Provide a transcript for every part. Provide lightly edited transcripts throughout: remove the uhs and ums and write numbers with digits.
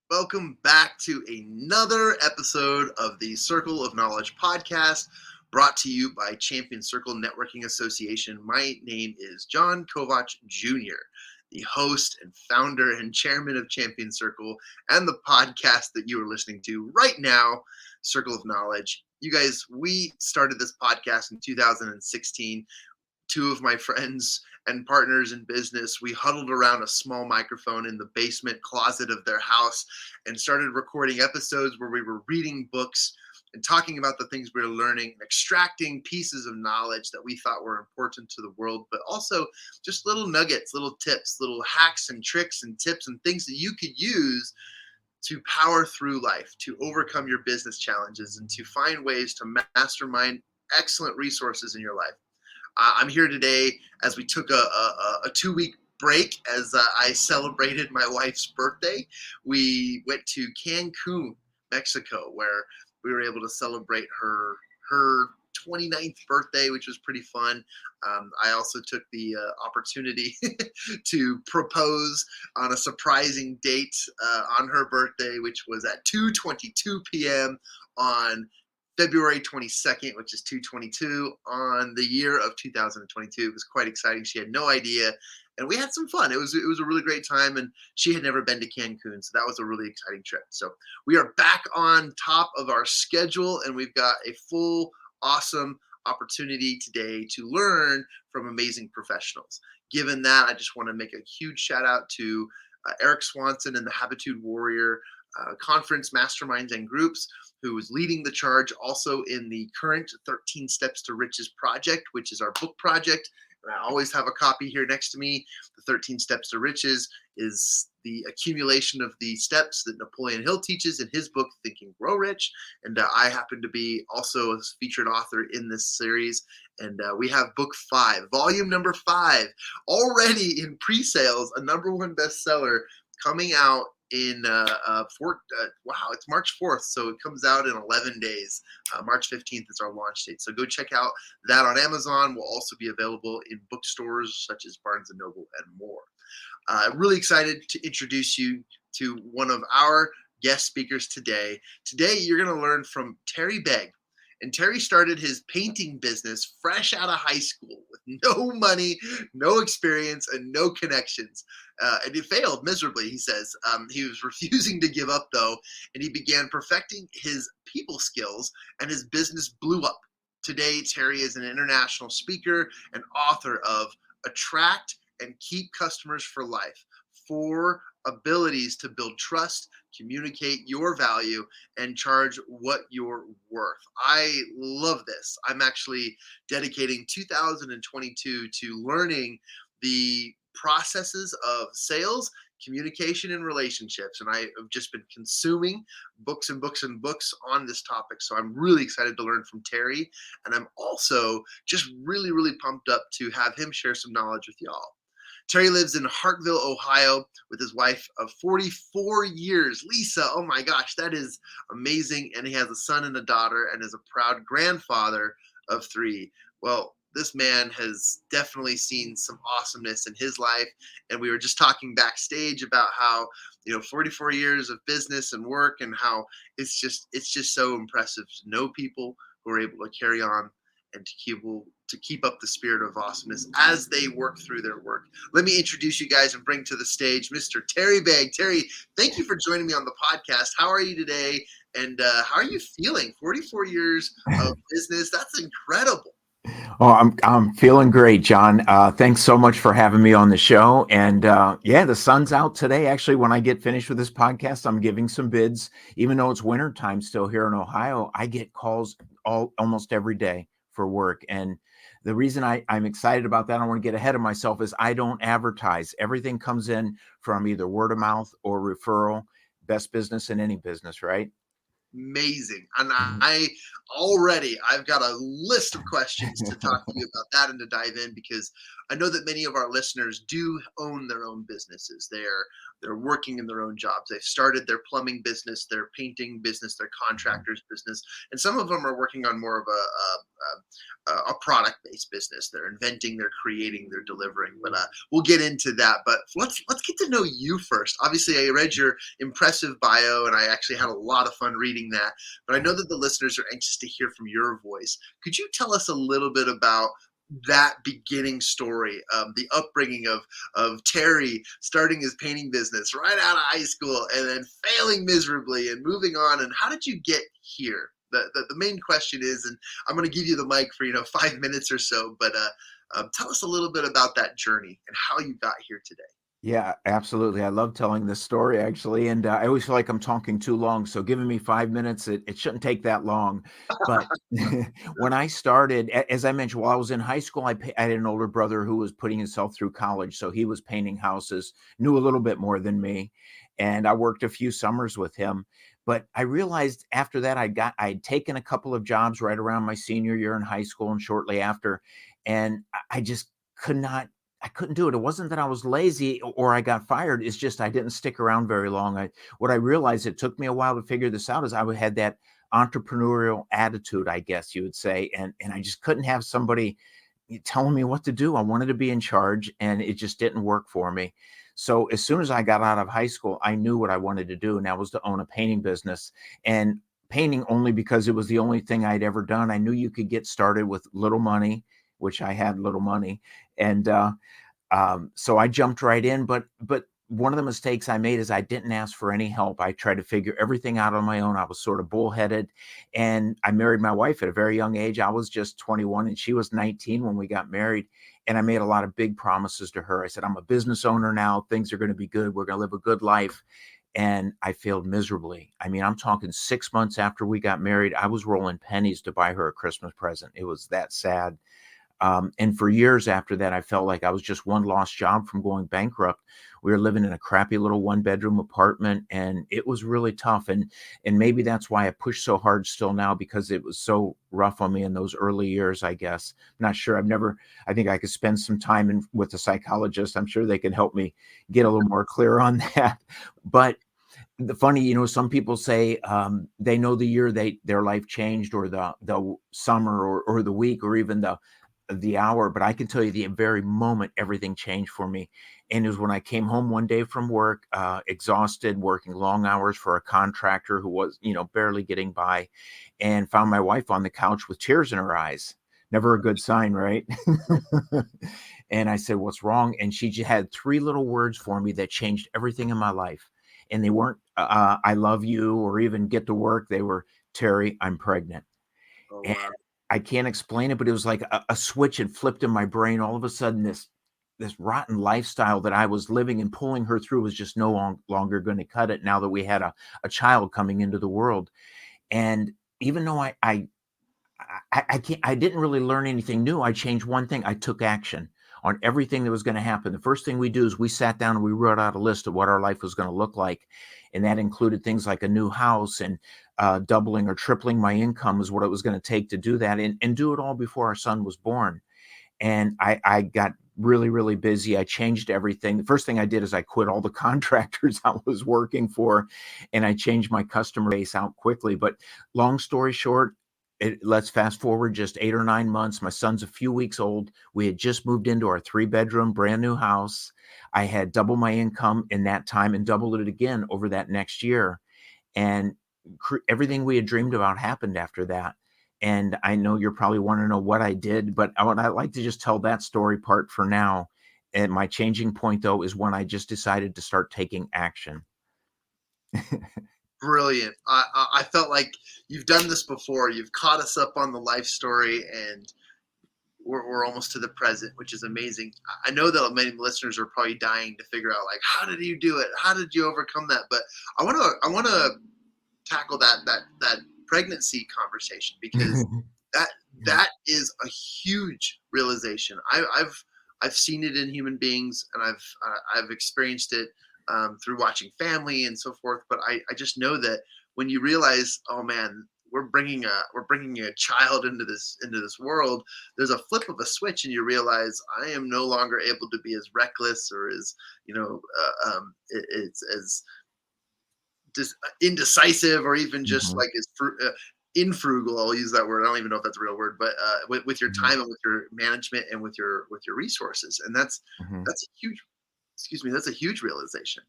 Welcome back to another episode of the Circle of Knowledge podcast, brought to you by Champion Circle Networking Association. My name is Jon Kovach Jr., the host and founder and chairman of Champion Circle and the podcast that you are listening to right now, Circle of Knowledge. You guys, we started this podcast in 2016. Two of my friends and partners in business, we huddled around a small microphone in the basement closet of their house and started recording episodes where we were reading books and talking about the things we were learning, extracting pieces of knowledge that we thought were important to the world, but also just little nuggets, little tips, little hacks and tricks and tips and things that you could use to power through life, to overcome your business challenges, and to find ways to mastermind excellent resources in your life. I'm here today as we took a 2-week break as I celebrated my wife's birthday. We went to Cancun, Mexico, where we were able to celebrate her 29th birthday, which was pretty fun. I also took the opportunity to propose on a surprising date on her birthday, which was at 2:22 p.m. on February 22nd, which is 2/22 on the year of 2022. It was quite exciting. She had no idea, and we had some fun. It was a really great time, and she had never been to Cancun, so that was a really exciting trip. So we are back on top of our schedule, and we've got a full, awesome opportunity today to learn from amazing professionals. Given that, I just want to make a huge shout out to Eric Swanson and the Habitude Warrior conference masterminds and groups, who is leading the charge also in the current 13 Steps to Riches project, which is our book project. And I always have a copy here next to me. The 13 Steps to Riches is the accumulation of the steps that Napoleon Hill teaches in his book, Think and Grow Rich. And I happen to be also a featured author in this series. And we have book 5, volume number 5, already in pre-sales, a #1 bestseller coming out in it's March 4th, so it comes out in 11 days. March 15th is our launch date, so go check out that on Amazon. Will also be available in bookstores such as Barnes & Noble and more. Really excited to introduce you to one of our guest speakers today. Today you're going to learn from Terry Begue. And Terry started his painting business fresh out of high school with no money, no experience, and no connections. And he failed miserably, he says. He was refusing to give up, though, and he began perfecting his people skills, and his business blew up. Today, Terry is an international speaker and author of Attract and Keep Customers for Life: 4 abilities to build trust, communicate your value, and charge what you're worth. I love this. I'm actually dedicating 2022 to learning the processes of sales, communication, and relationships. And I have just been consuming books and books and books on this topic. So I'm really excited to learn from Terry. And I'm also just really, really pumped up to have him share some knowledge with y'all. Terry lives in Hartville, Ohio, with his wife of 44 years, Lisa. Oh my gosh, that is amazing. And he has a son and a daughter, and is a proud grandfather of 3. Well, this man has definitely seen some awesomeness in his life. And we were just talking backstage about how, 44 years of business and work, and how it's just so impressive to know people who are able to carry on and to keep up the spirit of awesomeness as they work through their work. Let me introduce you guys and bring to the stage Mr. Terry Begue. Terry, thank you for joining me on the podcast. How are you today? And how are you feeling? 44 years of business, that's incredible. Oh, I'm feeling great, Jon. Thanks so much for having me on the show. And the sun's out today. Actually, when I get finished with this podcast, I'm giving some bids. Even though it's winter time still here in Ohio, I get calls almost every day for work. And the reason I'm excited about that, I don't want to get ahead of myself, is I don't advertise. Everything comes in from either word of mouth or referral. Best business in any business, right? amazing. And I've got a list of questions to talk to you about that and to dive in, because I know that many of our listeners do own their own businesses. They're working in their own jobs. They've started their plumbing business, their painting business, their contractor's business, and some of them are working on more of a product-based business. They're inventing, they're creating, they're delivering. But we'll get into that. But let's get to know you first. Obviously, I read your impressive bio, and I actually had a lot of fun reading that. But I know that the listeners are anxious to hear from your voice. Could you tell us a little bit about that beginning story, the upbringing of Terry starting his painting business right out of high school and then failing miserably and moving on? And how did you get here? The main question is, and I'm going to give you the mic for 5 minutes or so, but tell us a little bit about that journey and how you got here today. Yeah, absolutely. I love telling this story, actually. And I always feel like I'm talking too long. So giving me 5 minutes, it shouldn't take that long. But when I started, as I mentioned, while I was in high school, I had an older brother who was putting himself through college. So he was painting houses, knew a little bit more than me. And I worked a few summers with him. But I realized after that, I'd taken a couple of jobs right around my senior year in high school and shortly after. And I just could not I couldn't do it. It wasn't that I was lazy or I got fired. It's just I didn't stick around very long. What I realized, it took me a while to figure this out, is I had that entrepreneurial attitude, I guess you would say, and I just couldn't have somebody telling me what to do. I wanted to be in charge, and it just didn't work for me. So as soon as I got out of high school, I knew what I wanted to do, and that was to own a painting business. And painting only because it was the only thing I'd ever done. I knew you could get started with little money, which I had little money, and so I jumped right in. But one of the mistakes I made is I didn't ask for any help. I tried to figure everything out on my own. I was sort of bullheaded, and I married my wife at a very young age. I was just 21 and she was 19 when we got married. And I made a lot of big promises to her. I said, I'm a business owner now. Things are going to be good. We're going to live a good life. And I failed miserably. I mean, I'm talking 6 months after we got married, I was rolling pennies to buy her a Christmas present. It was that sad. And for years after that, I felt like I was just one lost job from going bankrupt. We were living in a crappy little 1-bedroom apartment, and it was really tough. And maybe that's why I push so hard still now, because it was so rough on me in those early years, I guess. I'm not sure. I think I could spend some time with a psychologist. I'm sure they can help me get a little more clear on that. But the funny, some people say they know the year their life changed, or the summer, or the week, or even the hour, but I can tell you the very moment everything changed for me. And it was when I came home one day from work, exhausted, working long hours for a contractor who was, barely getting by, and found my wife on the couch with tears in her eyes. Never a good sign, right? And I said, what's wrong? And she just had 3 little words for me that changed everything in my life. And they weren't, I love you, or even get to work. They were, Terry, I'm pregnant. Oh, And wow. I can't explain it, but it was like a switch had flipped in my brain. All of a sudden, this rotten lifestyle that I was living and pulling her through was just no longer going to cut it, now that we had a child coming into the world. And even though I didn't really learn anything new, I changed one thing. I took action on everything that was going to happen. The first thing we do is we sat down and we wrote out a list of what our life was going to look like. And that included things like a new house, and doubling or tripling my income is what it was going to take to do that, and do it all before our son was born. And I got really, really busy. I changed everything. The first thing I did is I quit all the contractors I was working for, and I changed my customer base out quickly. But long story short, let's fast forward just 8 or 9 months. My son's a few weeks old. We had just moved into our 3-bedroom brand new house. I had doubled my income in that time and doubled it again over that next year. And everything we had dreamed about happened after that. And I know you're probably wanting to know what I did, but I'd like to just tell that story part for now. And my changing point, though, is when I just decided to start taking action. Brilliant. I felt like you've done this before. You've caught us up on the life story, and we're almost to the present, which is amazing. I know that many listeners are probably dying to figure out, like, how did you do it? How did you overcome that? But I want to tackle that pregnancy conversation, because that is a huge realization. I've seen it in human beings, and I've experienced it through watching family and so forth. But I just know that when you realize, oh man, we're bringing a child into this world, there's a flip of a switch, and you realize I am no longer able to be as reckless or as it's as indecisive, or even just Mhm. like as infrugal. I'll use that word. I don't even know if that's a real word, but with your Mhm. time and with your management and with your resources, and Mhm. that's a huge, excuse me, that's a huge realization.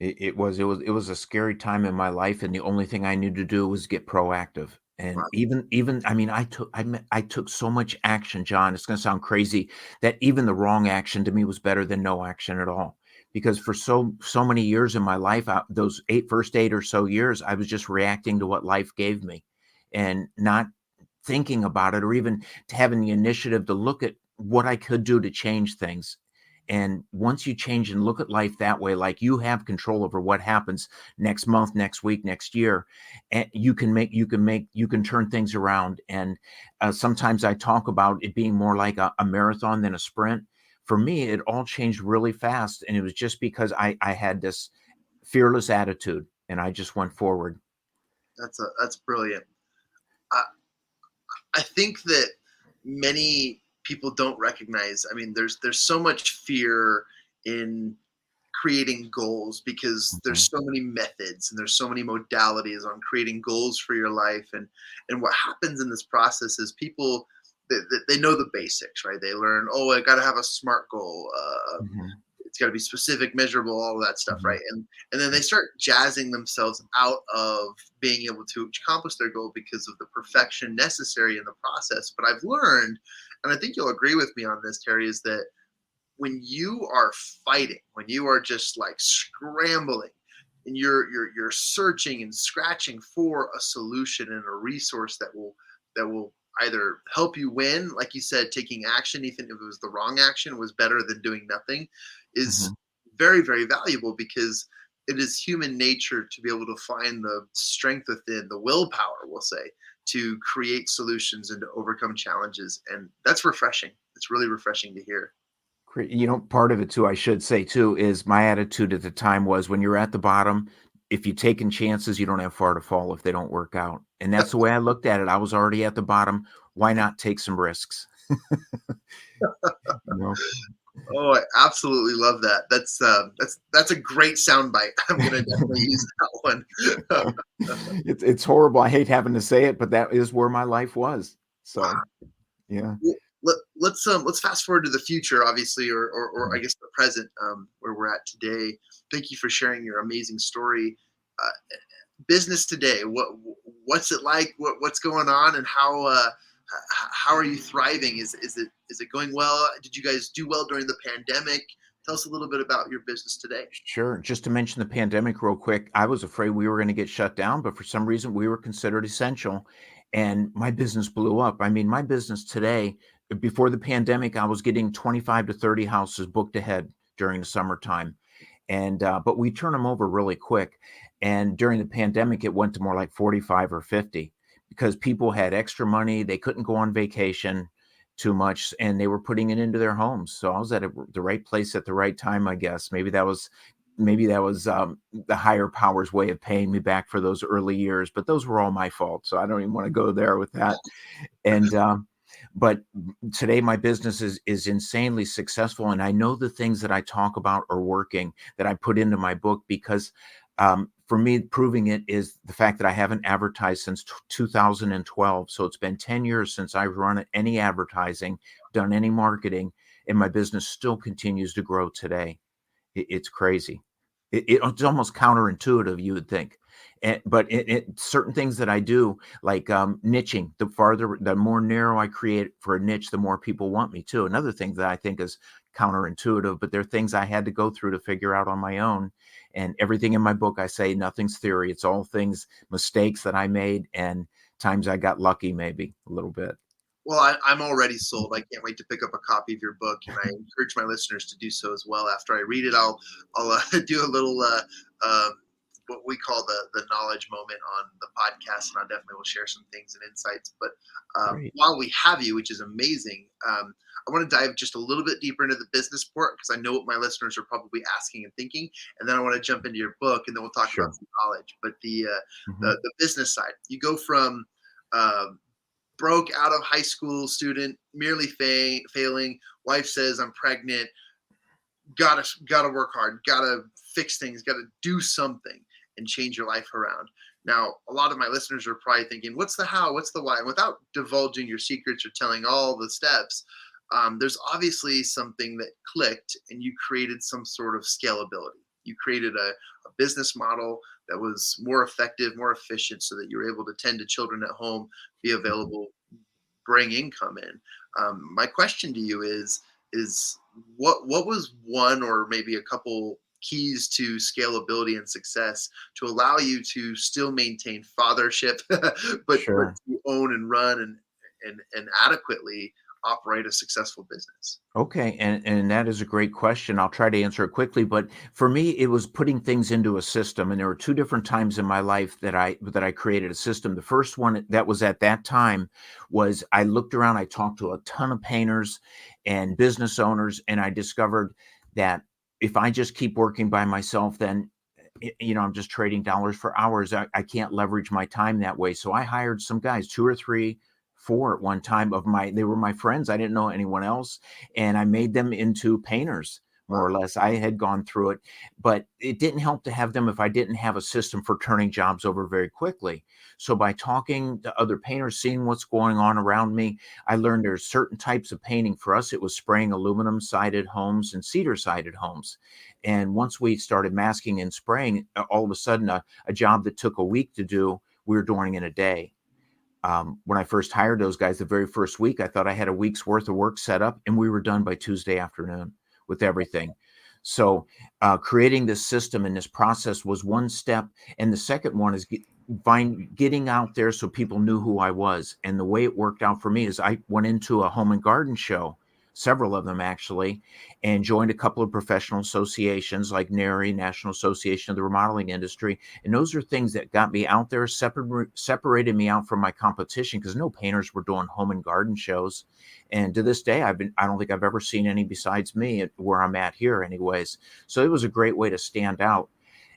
It was a scary time in my life, and the only thing I knew to do was get proactive. And Wow. even I mean, I took so much action, John. It's going to sound crazy that even the wrong action to me was better than no action at all. Because for so many years in my life, those first 8 or so years, I was just reacting to what life gave me, and not thinking about it, or even to having the initiative to look at what I could do to change things. And once you change and look at life that way, like you have control over what happens next month, next week, next year, and you can turn things around. And sometimes I talk about it being more like a marathon than a sprint. For me, it all changed really fast, and it was just because I had this fearless attitude, and I just went forward. That's brilliant. I, I think that many people don't recognize. I mean, there's so much fear in creating goals, because Mhm. there's so many methods and there's so many modalities on creating goals for your life. And what happens in this process is people, they know the basics, right? They learn, oh, I got to have a smart goal. Mhm. It's got to be specific, measurable, all of that stuff, Mhm. right? And then they start jazzing themselves out of being able to accomplish their goal because of the perfection necessary in the process. But I've learned, and I think you'll agree with me on this, Terry, is that when you are fighting, when you are just like scrambling, and you're searching and scratching for a solution and a resource that will either help you win, like you said, taking action, even if it was the wrong action, was better than doing nothing, is Mhm. very, very valuable, because it is human nature to be able to find the strength within, the willpower, we'll say, to create solutions and to overcome challenges. And that's refreshing. It's really refreshing to hear. Part of it too, I should say too, is my attitude at the time was when you're at the bottom, if you're taking chances, you don't have far to fall if they don't work out. And that's the way I looked at it. I was already at the bottom. Why not take some risks? You know, Oh, I absolutely love that. That's a great soundbite. I'm gonna definitely use that one. it's horrible. I hate having to say it, but that is where my life was. So Wow. yeah. Well, let's fast forward to the future, obviously, or I Mhm. guess the present, where we're at today. Thank you for sharing your amazing story. Uh, Business today. What's it like? What's going on, and how are you thriving? Is it going well? Did you guys do well during the pandemic? Tell us a little bit about your business today. Sure. Just to mention the pandemic real quick, I was afraid we were going to get shut down, but for some reason we were considered essential, and my business blew up. I mean, my business today, before the pandemic, I was getting 25 to 30 houses booked ahead during the summertime. And but we turn them over really quick. And during the pandemic, it went to more like 45 or 50 because people had extra money. They couldn't go on vacation too much, and they were putting it into their homes. So I was at the right place at the right time, I guess. Maybe that was the higher powers way of paying me back for those early years, but those were all my fault. So I don't even want to go there with that. And but today my business is insanely successful, and I know the things that I talk about are working, that I put into my book, because for me, proving it is the fact that I haven't advertised since 2012. So it's been 10 years since I've run any advertising, done any marketing, and my business still continues to grow today. It's crazy. It's almost counterintuitive, you would think. But certain things that I do, like niching, the more narrow I create for a niche, the more people want me to. Another thing that I think is counterintuitive, but they're things I had to go through to figure out on my own. And everything in my book, I say nothing's theory. It's all things, mistakes that I made, and times I got lucky, maybe a little bit. Well, I'm already sold. I can't wait to pick up a copy of your book, and I encourage my listeners to do so as well. After I read it, I'll do a little what we call the knowledge moment on the podcast, and I definitely will share some things and insights. But Great. while we have you, which is amazing, I want to dive just a little bit deeper into the business part because I know what my listeners are probably asking and thinking, and then I want to jump into your book, and then we'll talk about Sure. some knowledge. But Mhm. the business side, you go from broke out of high school student, merely failing. Wife says I'm pregnant. Gotta work hard. Gotta fix things. Gotta do something and change your life around. Now, a lot of my listeners are probably thinking, "What's the how? What's the why?" And without divulging your secrets or telling all the steps, there's obviously something that clicked, and you created some sort of scalability. You created a business model that was more effective, more efficient, so that you were able to tend to children at home, be Mhm. available, bring income in. My question to you is what was one or maybe a couple keys to scalability and success to allow you to still maintain fathership, but Sure. to own and run and adequately operate a successful business? Okay, and that is a great question. I'll try to answer it quickly, but for me, it was putting things into a system, and there were two different times in my life that I created a system. The first one that was at that time was I looked around, I talked to a ton of painters and business owners, and I discovered that if I just keep working by myself, then I'm just trading dollars for hours. I can't leverage my time that way. So I hired some guys, two or three, four at one time they were my friends. I didn't know anyone else. And I made them into painters, more or Wow. less. I had gone through it, but it didn't help to have them if I didn't have a system for turning jobs over very quickly. So by talking to other painters, seeing what's going on around me, I learned there's certain types of painting. For us, it was spraying aluminum sided homes and cedar sided homes. And once we started masking and spraying, all of a sudden, a job that took a week to do, we were doing in a day. When I first hired those guys, the very first week, I thought I had a week's worth of work set up, and we were done by Tuesday afternoon with everything. So, creating this system and this process was one step, and the second one is getting out there so people knew who I was. And the way it worked out for me is I went into a home and garden show, several of them actually, and joined a couple of professional associations like NARI, National Association of the Remodeling Industry, and those are things that got me out there, separated me out from my competition because no painters were doing home and garden shows. And to this day, I don't think I've ever seen any besides me where I'm at here anyways. So it was a great way to stand out.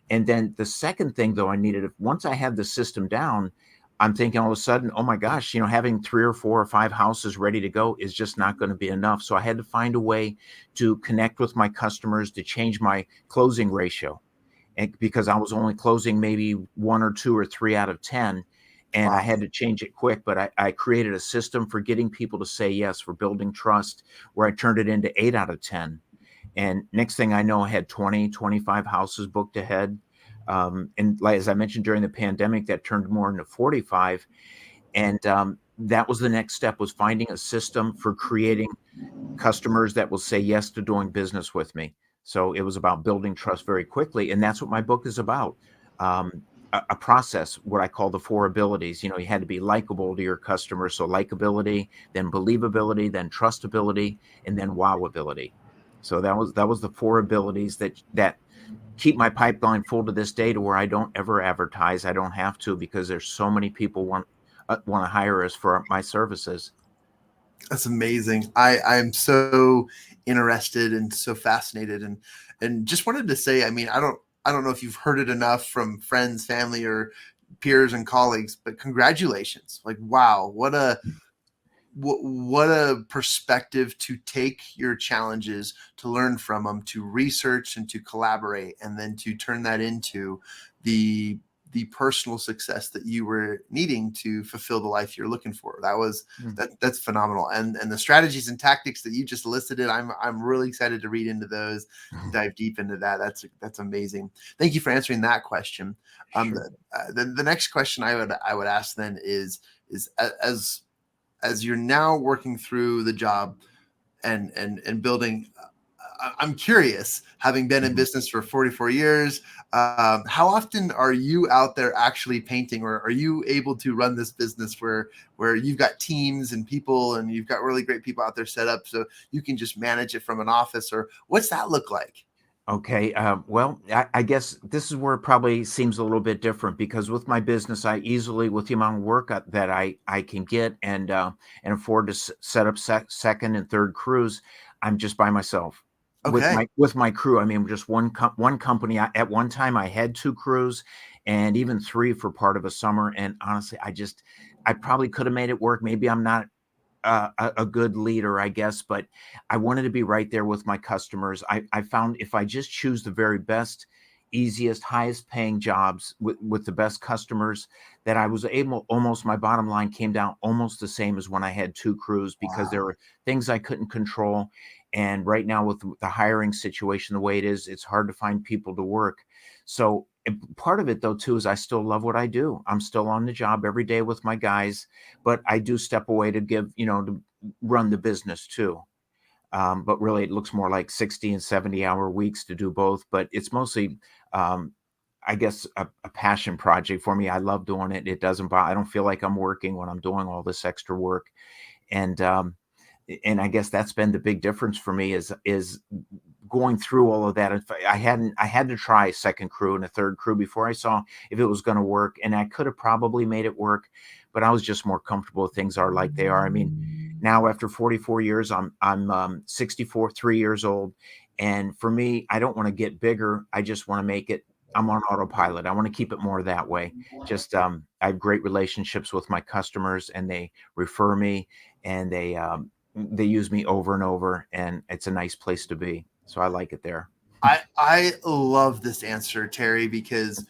And then the second thing though, once I had the system down, I'm thinking all of a sudden, oh my gosh, having three or four or five houses ready to go is just not going to be enough. So I had to find a way to connect with my customers to change my closing ratio, and because I was only closing maybe one or two or three out of 10, and I Wow. had to change it quick. But I created a system for getting people to say yes, for building trust, where I turned it into 8 out of 10. And next thing I know, I had 20, 25 houses booked ahead. And like, as I mentioned during the pandemic, that turned more into 45. And that was the next step, was finding a system for creating customers that will say yes to doing business with me. So it was about building trust very quickly. And that's what my book is about. A process, what I call the four abilities. You had to be likable to your customers. So likability, then believability, then trustability, and then wowability. So that was the four abilities that keep my pipeline full to this day, to where I don't ever advertise. I don't have to, because there's so many people want to hire us for my services. That's amazing. I'm so interested and so fascinated, and just wanted to say, I mean, I don't know if you've heard it enough from friends, family, or peers and colleagues, but congratulations. Like, wow, what a perspective to take your challenges, to learn from them, to research and to collaborate, and then to turn that into the the personal success that you were needing to fulfill the life you're looking for. Mm. That's phenomenal. And the strategies and tactics that you just elicited, I'm really excited to read into those, dive deep into that. That's amazing. Thank you for answering that question. Sure. The next question I would ask then is as you're now working through the job and building, I'm curious, having been in Mhm. business for 44 years, how often are you out there actually painting, or are you able to run this business where you've got teams and people, and you've got really great people out there set up so you can just manage it from an office, or what's that look like? Okay. Well, I guess this is where it probably seems a little bit different because with my business, I easily, with the amount of work that I can get and afford to set up second and third crews, I'm just by myself Okay. with my crew. I mean, just one company. At one time, I had two crews, and even three for part of a summer. And honestly, I probably could have made it work. Maybe I'm not a good leader, I guess, but I wanted to be right there with my customers. I found if I just choose the very best, easiest, highest paying jobs with the best customers, that I was able, almost my bottom line came down almost the same as when I had two crews because there Wow. were things I couldn't control. And right now, with the hiring situation the way it is, it's hard to find people to work. So part of it, though, too, is I still love what I do. I'm still on the job every day with my guys, but I do step away to to run the business too. But really, it looks more like 60 and 70-hour weeks to do both. But it's mostly, um, I guess, a passion project for me. I love doing it. It doesn't bother. I don't feel like I'm working when I'm doing all this extra work. And and I guess that's been the big difference for me is going through all of that. I had to try a second crew and a third crew before I saw if it was going to work, and I could have probably made it work, but I was just more comfortable with things are like they are. I mean, now after 44 years, I'm 64, 3 years old, and for me, I don't want to get bigger. I just want to make it. I'm on autopilot. I want to keep it more that way. Just I have great relationships with my customers, and they refer me, and they use me over and over, and it's a nice place to be. So I like it there. I love this answer, Terry, because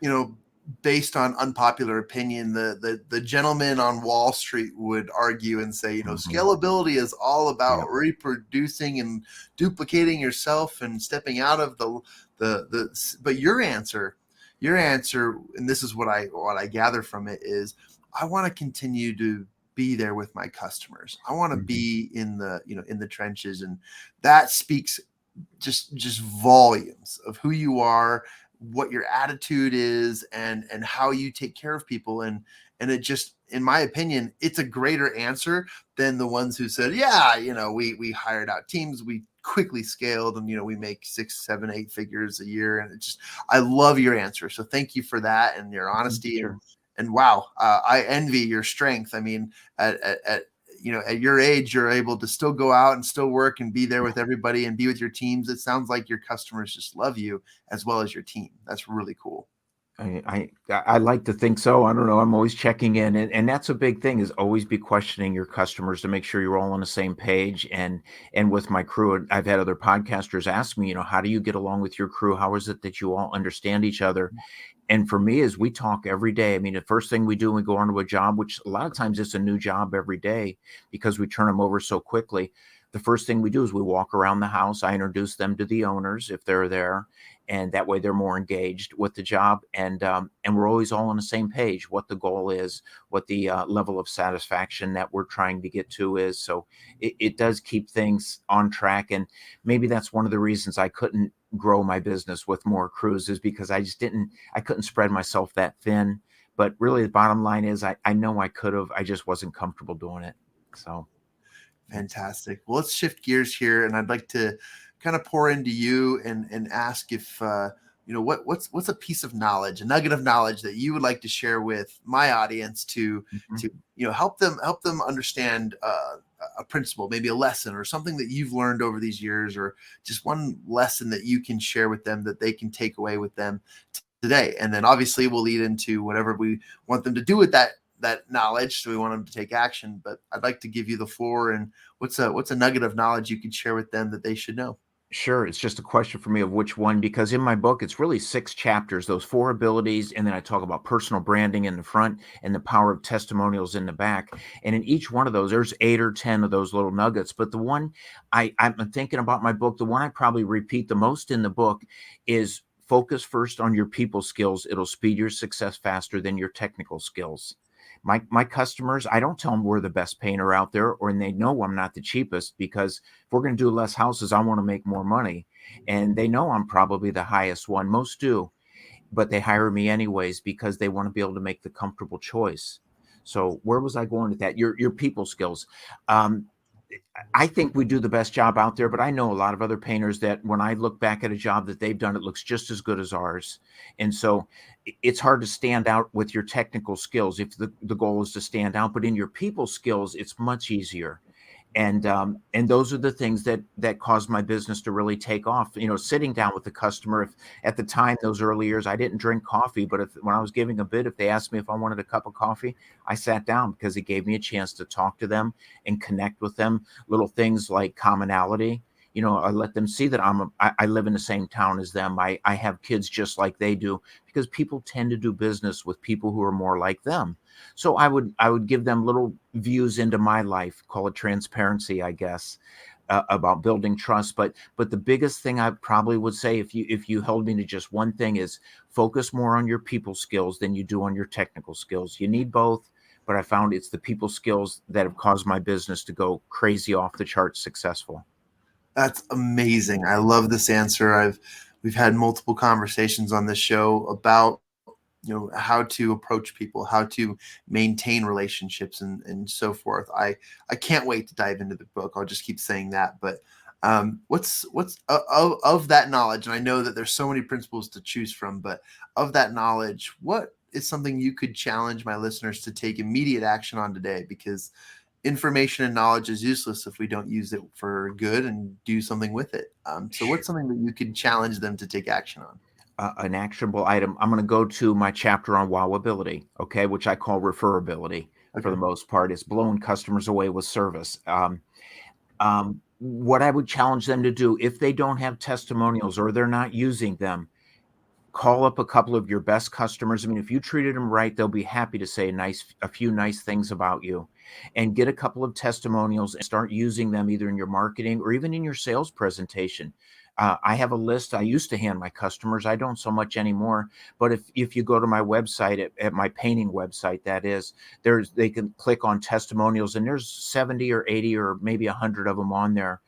you know, based on unpopular opinion, the gentleman on Wall Street would argue and say, Mhm. scalability is all about Yeah. reproducing and duplicating yourself and stepping out of the. But your answer, and this is what I gather from it is, I want to continue to be there with my customers. I want to Mhm. be in the in the trenches, and that speaks just volumes of who you are, what your attitude is, and how you take care of people. And it just, in my opinion, it's a greater answer than the ones who said, yeah, we hired out teams, we quickly scaled, and we make 6 7 8 figures a year. And it just, I love your answer, so thank you for that and your Mhm. honesty. and Sure. and wow, I envy your strength. I mean, at at your age, you're able to still go out and still work and be there with everybody and be with your teams. It sounds like your customers just love you as well as your team. That's really cool. I like to think so. I don't know. I'm always checking in, and that's a big thing is always be questioning your customers to make sure you're all on the same page. And with my crew, I've had other podcasters ask me, how do you get along with your crew? How is it that you all understand each other? And for me, is we talk every day. I mean, the first thing we do when we go onto a job, which a lot of times it's a new job every day because we turn them over so quickly. The first thing we do is we walk around the house. I introduce them to the owners if they're there, and that way they're more engaged with the job. And we're always all on the same page. What the goal is, what the level of satisfaction that we're trying to get to is. So it does keep things on track. And maybe that's one of the reasons I couldn't grow my business with more crews is because I couldn't spread myself that thin. But really, the bottom line is I know I could have. I just wasn't comfortable doing it. So it's Fantastic. Well, let's shift gears here, and I'd like to kind of pour into you and ask if what's a piece of knowledge, a nugget of knowledge that you would like to share with my audience mhm. to help them understand a principle, maybe a lesson or something that you've learned over these years, or just one lesson that you can share with them that they can take away with them today. And then obviously we'll lead into whatever we want them to do with that knowledge. So we want them to take action. But I'd like to give you the floor. And what's a nugget of knowledge you could share with them that they should know? Sure. It's just a question for me of which one, because in my book, it's really 6 chapters, those 4 abilities. And then I talk about personal branding in the front and the power of testimonials in the back. And in each one of those, there's 8 or 10 of those little nuggets. But the one I'm thinking about my book, the one I probably repeat the most in the book is focus first on your people skills. It'll speed your success faster than your technical skills. My customers, I don't tell them we're the best painter out there, or and they know I'm not the cheapest because if we're going to do less houses, I want to make more money. And they know I'm probably the highest one. Most do, but they hire me anyways because they want to be able to make the comfortable choice. So where was I going with that? Your people skills. Um, I think we do the best job out there, but I know a lot of other painters that when I look back at a job that they've done, it looks just as good as ours. And so it's hard to stand out with your technical skills if the goal is to stand out, but in your people skills, it's much easier. And those are the things that caused my business to really take off. Sitting down with the customer. If at the time, those early years, I didn't drink coffee, but when I was giving a bid, if they asked me if I wanted a cup of coffee, I sat down because it gave me a chance to talk to them and connect with them. Little things like commonality. I let them see that I live in the same town as them. I have kids just like they do, because people tend to do business with people who are more like them. So I would give them little views into my life, call it transparency, I guess, about building trust. But the biggest thing I probably would say, if you held me to just one thing, is focus more on your people skills than you do on your technical skills. You need both, but I found it's the people skills that have caused my business to go crazy, off the charts successful. That's amazing. I love this answer. We've had multiple conversations on this show about how to approach people, how to maintain relationships, and so forth. I can't wait to dive into the book. I'll just keep saying that. But what's of that knowledge, and I know that there's so many principles to choose from, but of that knowledge, what is something you could challenge my listeners to take immediate action on today? Because information and knowledge is useless if we don't use it for good and do something with it. So what's something that you could challenge them to take action on? An actionable item. I'm going to go to my chapter on wowability, okay, which I call referability for the Okay. most part. It's blowing customers away with service. What I would challenge them to do, if they don't have testimonials or they're not using them, call up a couple of your best customers. I mean, if you treated them right, they'll be happy to say a few nice things about you, and get a couple of testimonials and start using them either in your marketing or even in your sales presentation. I have a list I used to hand my customers. I don't so much anymore. But if you go to my website, at my painting website, that is, they can click on testimonials, and there's 70 or 80 or maybe 100 of them on there,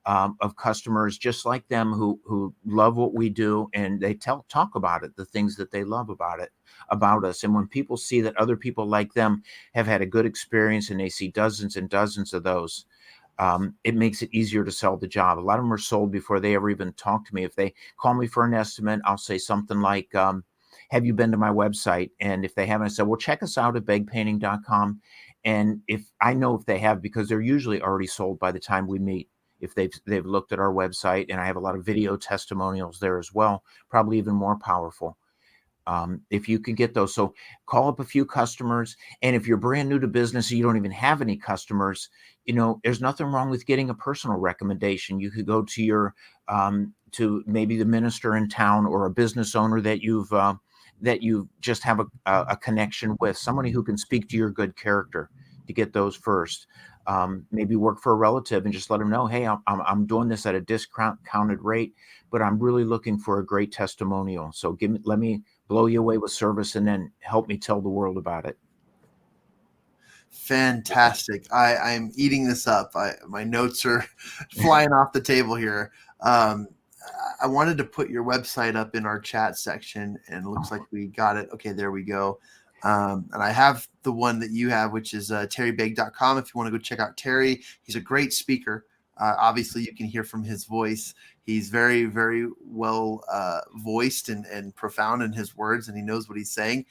of customers just like them who love what we do, and they talk about it, the things that they love about us. And when people see that other people like them have had a good experience, and they see dozens and dozens of those, it makes it easier to sell the job. A lot of them are sold before they ever even talk to me. If they call me for an estimate, I'll say something like, have you been to my website? And if they haven't, I said, well, check us out at beguepainting.com. And if I know if they have, because they're usually already sold by the time we meet, if they've looked at our website, and I have a lot of video testimonials there as well, probably even more powerful. If you can get those. So call up a few customers. And if you're brand new to business and you don't even have any customers, there's nothing wrong with getting a personal recommendation. You could go to maybe the minister in town, or a business owner that you just have a connection with, somebody who can speak to your good character, to get those first. Maybe work for a relative and just let them know, hey, I'm doing this at a discounted rate, but I'm really looking for a great testimonial. So let me blow you away with service, and then help me tell the world about it. Fantastic. I'm eating this up. My notes are flying off the table here. I wanted to put your website up in our chat section, and it looks like we got it. Okay, there we go. And I have the one that you have, which is terrybegue.com. If you want to go check out Terry, he's a great speaker. Obviously, you can hear from his voice. He's very, very well voiced and profound in his words, and he knows what he's saying.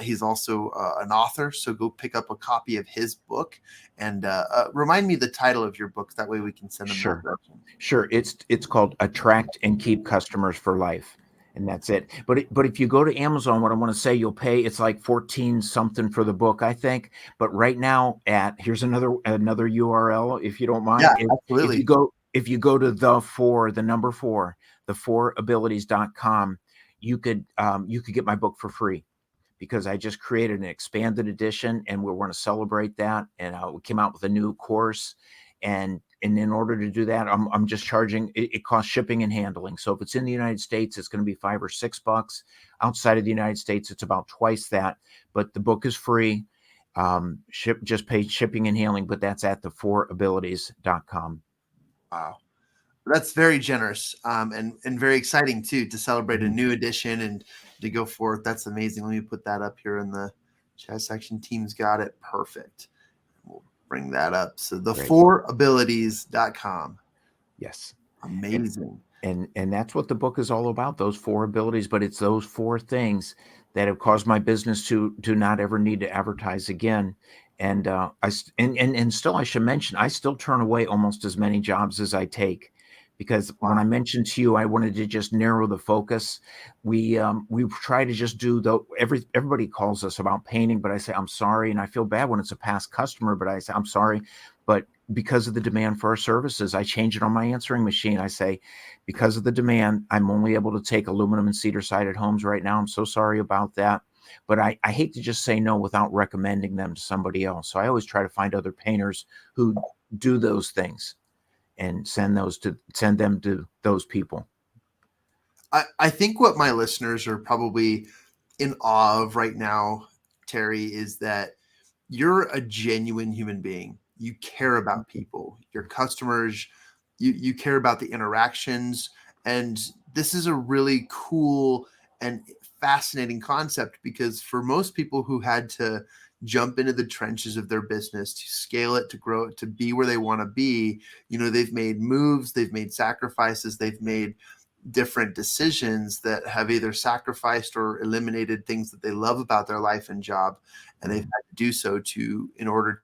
He's also an author, so go pick up a copy of his book, and remind me the title of your book. That way we can send them that direction. Sure. It's called Attract and Keep Customers for Life. And that's it. But if you go to Amazon, what I want to say, you'll pay, it's like 14 something for the book, I think. But right now, here's another URL, if you don't mind. Yeah, absolutely. If you go to the number 4, the4abilities.com, you could get my book for free, because I just created an expanded edition, and we want to celebrate that. And we came out with a new course, and in order to do that, I'm just charging. It costs shipping and handling. So if it's in the United States, it's going to be $5 or $6. Outside of the United States, it's about twice that. But the book is free. Just pay shipping and handling. But that's at the4abilities.com. Wow. That's very generous, and very exciting too, to celebrate a new edition and to go forth. That's amazing. Let me put that up here in the chat section. Team's got it. Perfect. We'll bring that up. So the Great. 4abilities.com. Yes. Amazing. And that's what the book is all about, those 4 abilities, but it's those 4 things that have caused my business to not ever need to advertise again. And and still, I should mention, I still turn away almost as many jobs as I take, because when I mentioned to you I wanted to just narrow the focus, we try to just do everybody calls us about painting, but I say I'm sorry, and I feel bad when it's a past customer, but I say I'm sorry, but because of the demand for our services, I change it on my answering machine. I say, because of the demand, I'm only able to take aluminum and cedar sided homes right now. I'm so sorry about that. But I hate to just say no without recommending them to somebody else. So I always try to find other painters who do those things and send them to those people. I think what my listeners are probably in awe of right now, Terry, is that you're a genuine human being. You care about people, your customers, you care about the interactions. And this is a really cool and fascinating concept, because for most people who had to jump into the trenches of their business to scale it, to grow it, to be where they want to be, they've made moves, they've made sacrifices, they've made different decisions that have either sacrificed or eliminated things that they love about their life and job, and they've had to do so in order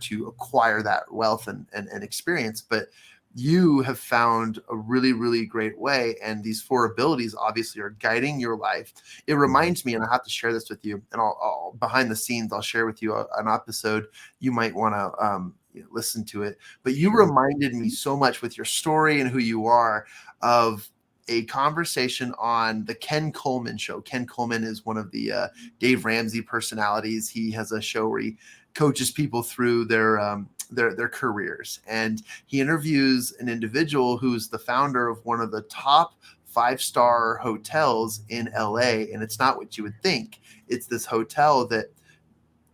to acquire that wealth and experience. But you have found a really, really great way, and these 4 abilities obviously are guiding your life. It reminds me, and I have to share this with you, and I'll behind the scenes, I'll share with you an episode. You might want to listen to it, but you reminded me so much with your story and who you are of a conversation on the Ken Coleman show. Ken Coleman is one of the Dave Ramsey personalities. He has a show where he coaches people through their careers, and he interviews an individual who's the founder of one of the top 5-star hotels in LA. And it's not what you would think. It's this hotel that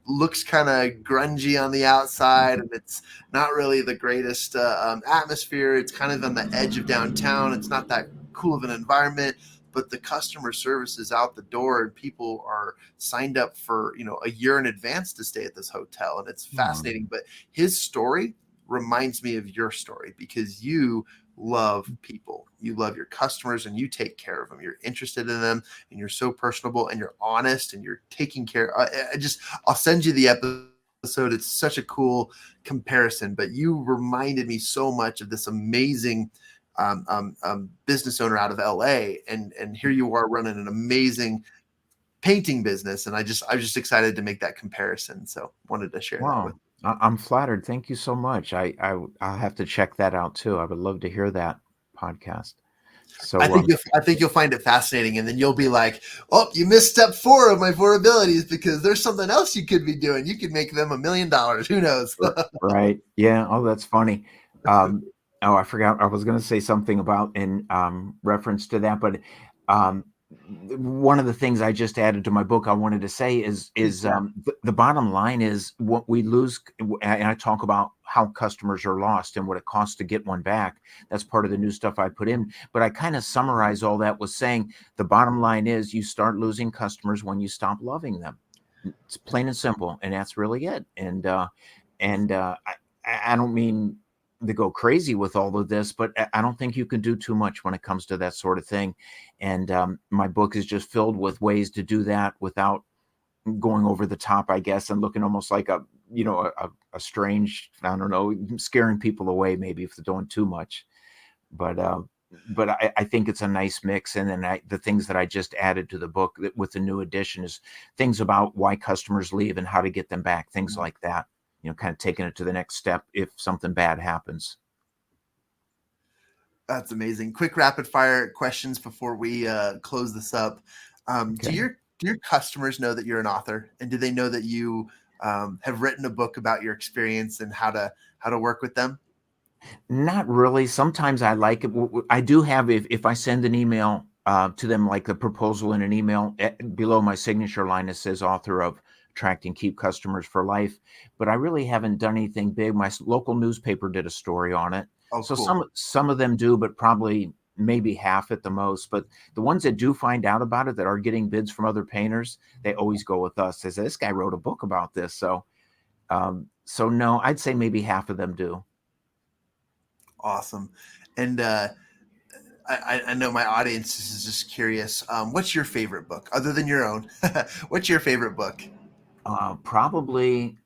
looks kind of grungy on the outside, and it's not really the greatest atmosphere. It's kind of on the edge of downtown. It's not that cool of an environment, but the customer service is out the door, and people are signed up for a year in advance to stay at this hotel, and it's fascinating. But his story reminds me of your story, because you love people, you love your customers, and you take care of them. You're interested in them, and you're so personable, and you're honest, and you're taking care. I'll send you the episode. It's such a cool comparison, but you reminded me so much of this amazing business owner out of LA, and here you are running an amazing painting business, and I was just excited to make that comparison, so wanted to share that with you. I'm flattered. Thank you so much. I'll have to check that out too. I would love to hear that podcast. So I think you'll find it fascinating, and then you'll be like, "Oh, you missed step 4 of my 4 abilities, because there's something else you could be doing. You could make them $1 million. Who knows?" Right? Yeah. Oh, that's funny. I forgot. I was going to say something about in reference to that, but one of the things I just added to my book I wanted to say is the bottom line is what we lose. And I talk about how customers are lost and what it costs to get one back. That's part of the new stuff I put in. But I kind of summarize all that with saying the bottom line is you start losing customers when you stop loving them. It's plain and simple, and that's really it. And I don't mean to go crazy with all of this, but I don't think you can do too much when it comes to that sort of thing. And my book is just filled with ways to do that without going over the top, I guess, and looking almost like a strange, I don't know, scaring people away maybe if they're doing too much. But I think it's a nice mix. And then the things that I just added to the book with the new edition is things about why customers leave and how to get them back, things like that. Kind of taking it to the next step if something bad happens. That's amazing. Quick rapid fire questions before we close this up. Okay. Do your customers know that you're an author, and do they know that you have written a book about your experience and how to work with them? Not really. Sometimes I like it. I do have, if I send an email to them, like the proposal in an email, below my signature line, it says author of Attract and Keep Customers for Life. But I really haven't done anything big. My local newspaper did a story on it. Oh, So cool. some of them do, but probably maybe half at the most. But the ones that do find out about it, that are getting bids from other painters, they always go with us. They say, this guy wrote a book about this. So So no, I'd say maybe half of them do. Awesome. And I know my audience is just curious. What's your favorite book other than your own? What's your favorite book? Probably,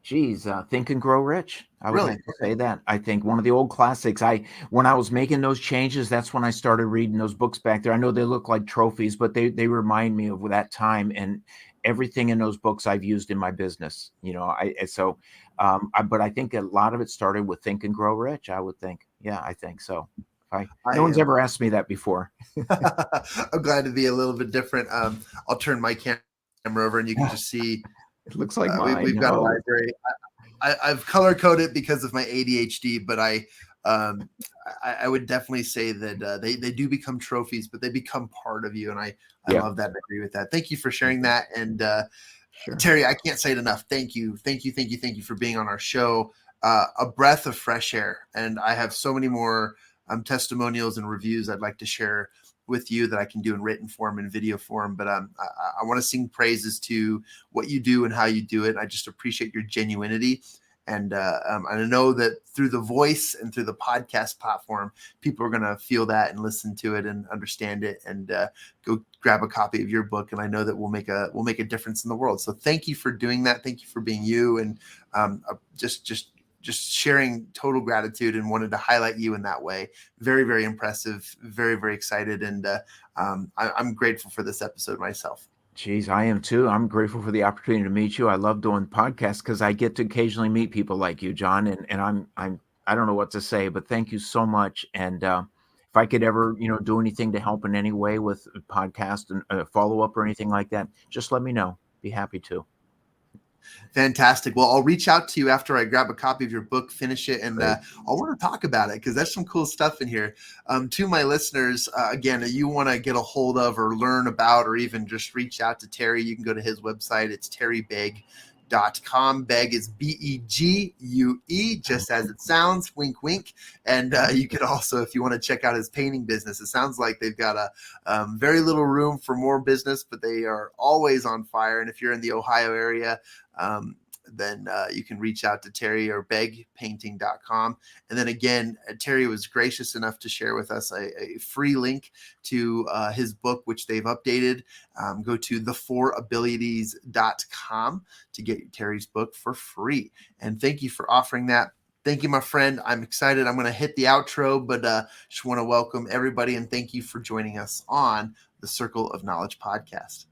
Think and Grow Rich. I would Really? have to say that. I think one of the old classics. When I was making those changes, that's when I started reading those books back there. I know they look like trophies, but they remind me of that time, and everything in those books I've used in my business. But I think a lot of it started with Think and Grow Rich. I would think. Yeah, I think so. No I one's am. ever asked me that before. I'm glad to be a little bit different. I'll turn my camera over, and you can just see It looks like we've mine. got a Oh, library. I've color coded because of my ADHD, but um, I would definitely say that they do become trophies, but they become part of you, and I yeah. love that and agree with that. Thank you for sharing that, and Sure. Terry, I can't say it enough. Thank you, thank you, thank you, thank you for being on our show. A breath of fresh air, and I have so many more testimonials and reviews I'd like to share with you that I can do in written form and video form. But I want to sing praises to what you do and how you do it. I just appreciate your genuinity. And I know that through the voice and through the podcast platform, people are going to feel that and listen to it and understand it and go grab a copy of your book. And I know that we'll make a difference in the world. So thank you for doing that. Thank you for being you, and just sharing total gratitude, and wanted to highlight you in that way. Very, very impressive. Very, very excited. And I'm grateful for this episode myself. Geez, I am too. I'm grateful for the opportunity to meet you. I love doing podcasts because I get to occasionally meet people like you, John. And I don't know what to say, but thank you so much. And if I could ever, do anything to help in any way with a podcast and follow up or anything like that, just let me know. Be happy to. Fantastic. Well, I'll reach out to you after I grab a copy of your book, finish it, and Great. I'll want to talk about it because there's some cool stuff in here. To my listeners, again, you want to get a hold of or learn about or even just reach out to Terry, you can go to his website. It's terrybegue.com. Begue is Begue, just as it sounds. Wink, wink. And you can also, if you want to check out his painting business, it sounds like they've got a very little room for more business, but they are always on fire. And if you're in the Ohio area, then you can reach out to Terry or beguepainting.com. And then again, Terry was gracious enough to share with us a free link to his book, which they've updated. Go to the4abilities.com to get Terry's book for free. And thank you for offering that. Thank you, my friend. I'm excited. I'm going to hit the outro, but just want to welcome everybody and thank you for joining us on the Circle of Knowledge podcast.